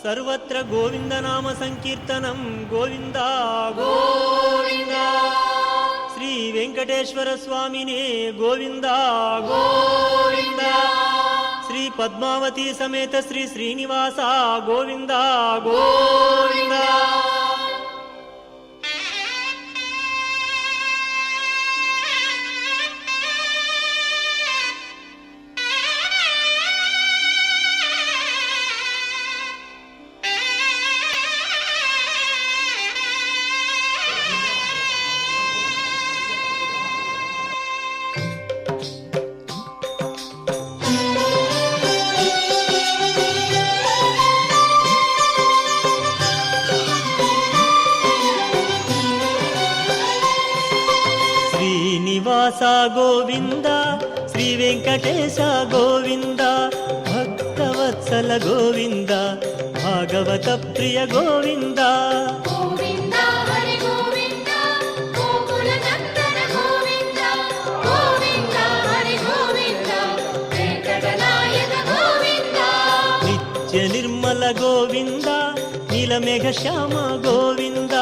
सर्वत्र गोविंद नाम संकीर्तनं गोविंद गोविंद। श्री वेंकटेश्वर स्वामिने गोविंद गोविंद। श्री पद्मावती समेत श्री श्रीनिवास गोविंद गोविंद। శ్రీనివాస గోవింద శ్రీ వెంకటేశ గోవింద భక్తవత్సల గోవింద భాగవత ప్రియ గోవింద గోవింద హరి గోవింద గోకుల నందన గోవింద గోవింద హరి గోవింద వెంకటనాయక గోవింద నిత్య నిర్మల గోవింద నీలమేఘ శ్యామ గోవింద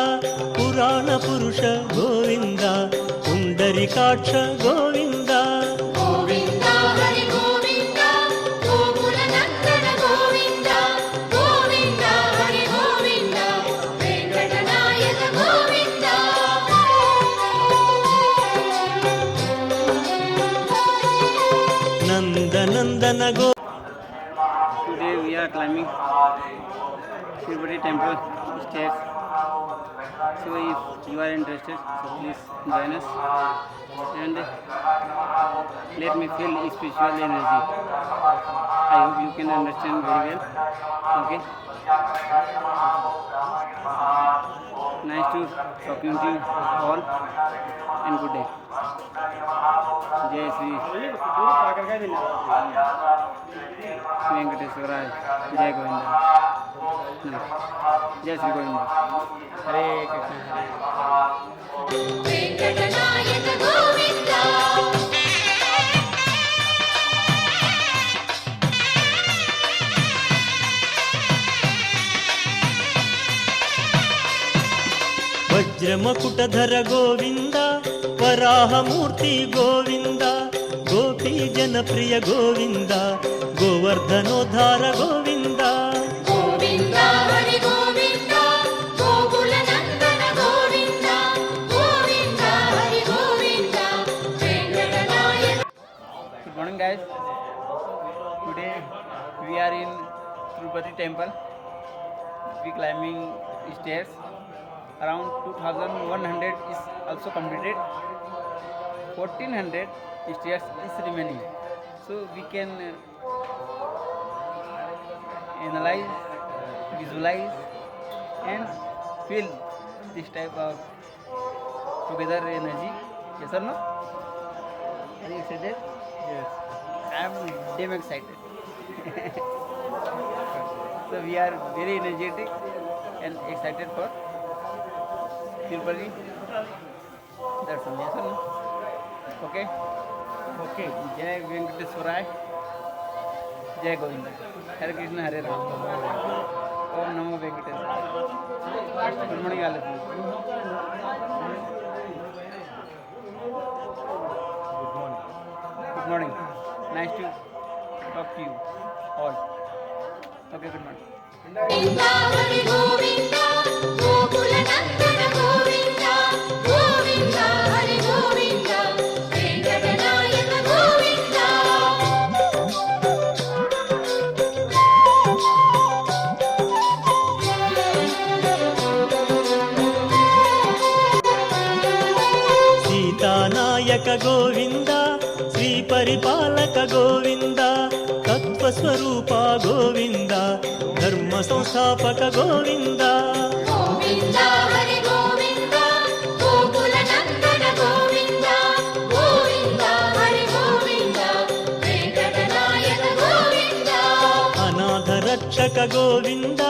పురాణ పురుష గోవింద పుండరీకాక్ష గోవింద గోవింద హరి గోవింద గోకుల నందన గోవింద గోవింద హరి గోవింద వెంకటనాయక గోవింద నందనందన గో. Today we are climbing Tirupati temple stairs. So if you are interested, so please join us and let me feel spiritual energy. I hope you can understand very well. Okay. Nice to talking to you all and good day. Jai Sri Venkateswara, Jai Govinda. Jai Sri Govinda. Hare Krishna. వెంకటనాయక గోవింద వజ్రమకుటధర గోవింద వరాహమూర్తి గోవింద గోపీ జనప్రియ గోవింద గోవర్ధనోద్ధార గోవింద గోవింద హరి గోవింద గోకుల నందన గోవింద గోవింద హరి గోవింద వెంకటనాయక. Good morning, guys. Today we are in Tirupati temple. We climbing stairs. Around 2100 is also completed. 1400 stairs is remaining. So we can analyze, visualize and feel this type of together energy. Yes or no? Are you excited? Yes. I am damn excited. So we are very energetic and excited for Tirupati darshan. Yes or no? Okay. Okay. Jai Venkateswara. Jai Govinda. Hare Krishna, Hare Rama. Om Namo Venkateswara. Good morning, all of you. Good morning. Nice to talk to you all. Okay, good morning. Govinda Hari Govinda గోకుల నందన గోవింద గోవింద హరి గోవింద వెంకటనాయక గోవింద సీతానాయక గోవింద శ్రీ పరిపాలక గోవింద తత్వస్వరూప గోవింద ధర్మ సంస్థాపక గోవింద గోవింద హరి గోవింద గోకుల నందన గోవింద గోవింద హరి గోవింద వెంకటనాయక గోవింద అనాథ రక్షక గోవింద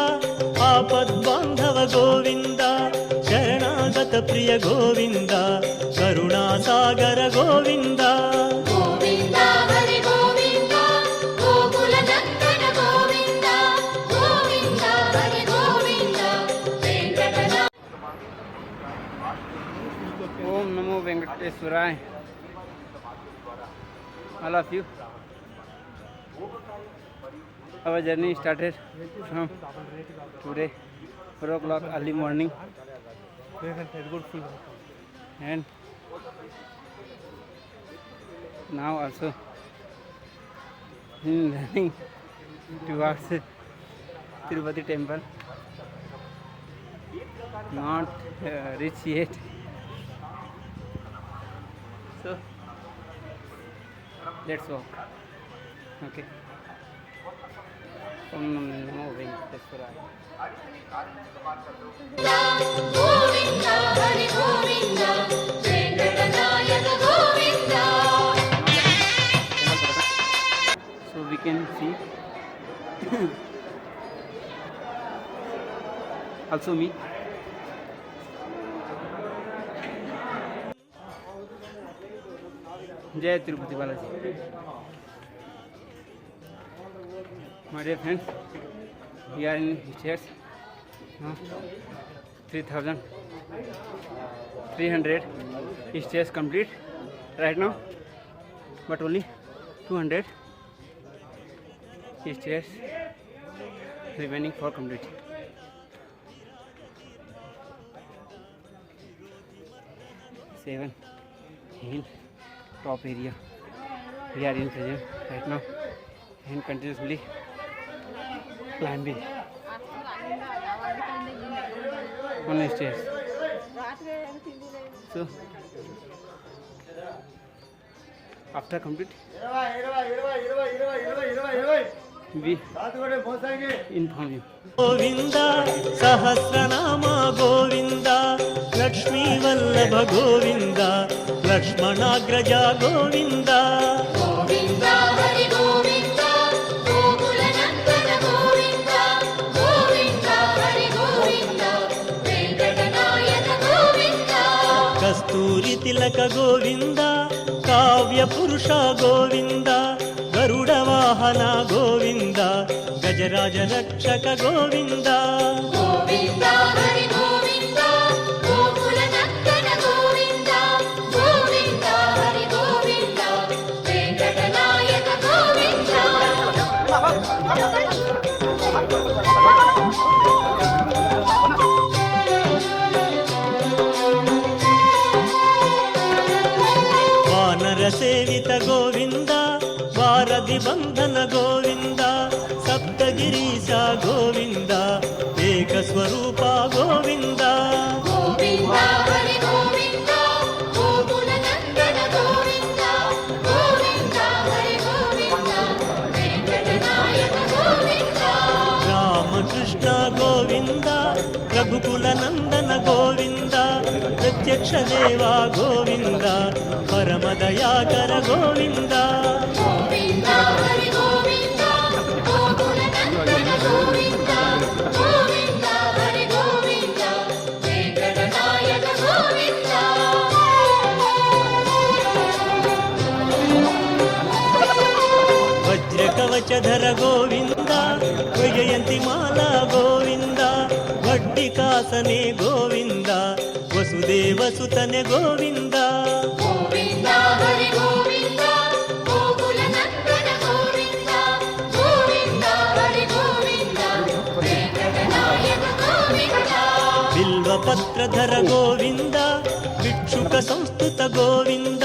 ఆపద్బాంధవ గోవింద శరణాగత ప్రియ గోవింద కరుణాసాగర గోవింద గోవింద హరి గోవింద గోకుల నందన Govinda Govinda Hari Teshurai. All of you. Our journey started from today 4 o'clock early morning, and now also running towards Tirupati temple. Not reached yet. So let's walk. Okay. Moving Govinda Hari Govinda Venkatanayaga Govinda. So we can see also me. Jai Tirupati Balaji. My dear friends, we are in stairs. 3,300 stairs complete right now, but only 200 stairs remaining for complete. Seven hill top area we are in present right now, and continuously climbing on the stairs. So after complete we inform you. Govinda Sahasranama Govinda Lakshmi Vallabh Govinda ಲಕ್ಷ್ಮಣಾಗ್ರಜ Govinda Govinda Hari Govinda Gokulanandana Govinda Govinda Hari Govinda Venkatanayaga Govinda. ಕಸ್ತೂರಿ ತಿಲಕ ಗೋವಿಂದ ಕಾವ್ಯ ಪುರುಷ ಗೋವಿಂದ ಗರುಡ ವಾಹನ ಗೋವಿಂದ ಗಜರಾಜ ರಕ್ಷಕ Govinda Govinda Hari Govinda Gokulanandana Govinda Govinda Hari Govinda Venkatanayaga Govinda. ವಾನರ ಸೇವಿತ ಗೋವಿಂದ ವಾರಧಿ ಬಂಧನ ಗೋವಿಂದ ಸಪ್ತಗಿರೀಶ ಗೋವಿಂದ ಏಕ ಸ್ವರೂಪ Govinda Govinda Hari Govinda Gokulanandana Govinda Govinda Hari Govinda Venkatanayaga Govinda. Ramakrishna Govinda Raghukula ನಂದನ ಗೋವಿಂದ ಪ್ರತ್ಯಕ್ಷ ದೇವ ಗೋವಿಂದ ಪರಮ ದಯಾಕರ Govinda Govinda Hari Govinda Gokulanandana Govinda Govinda Hari Govinda Venkatanayaga Govinda. ವಜ್ರ ಕವಚಧರ Govinda Vaijayanti Mala Govinda ವಡ್ಡಿಕಾಸನೆ Govinda Vasudeva ಸುತನೆ Govinda Govinda Hari Govinda Gokulanandana Govinda Govinda Hari Govinda Venkatanayaga Govinda. ಬಿಲ್ವ ಪತ್ರಧರ Govinda ಭಿಕ್ಷುಕ ಸಂಸ್ತುತ Govinda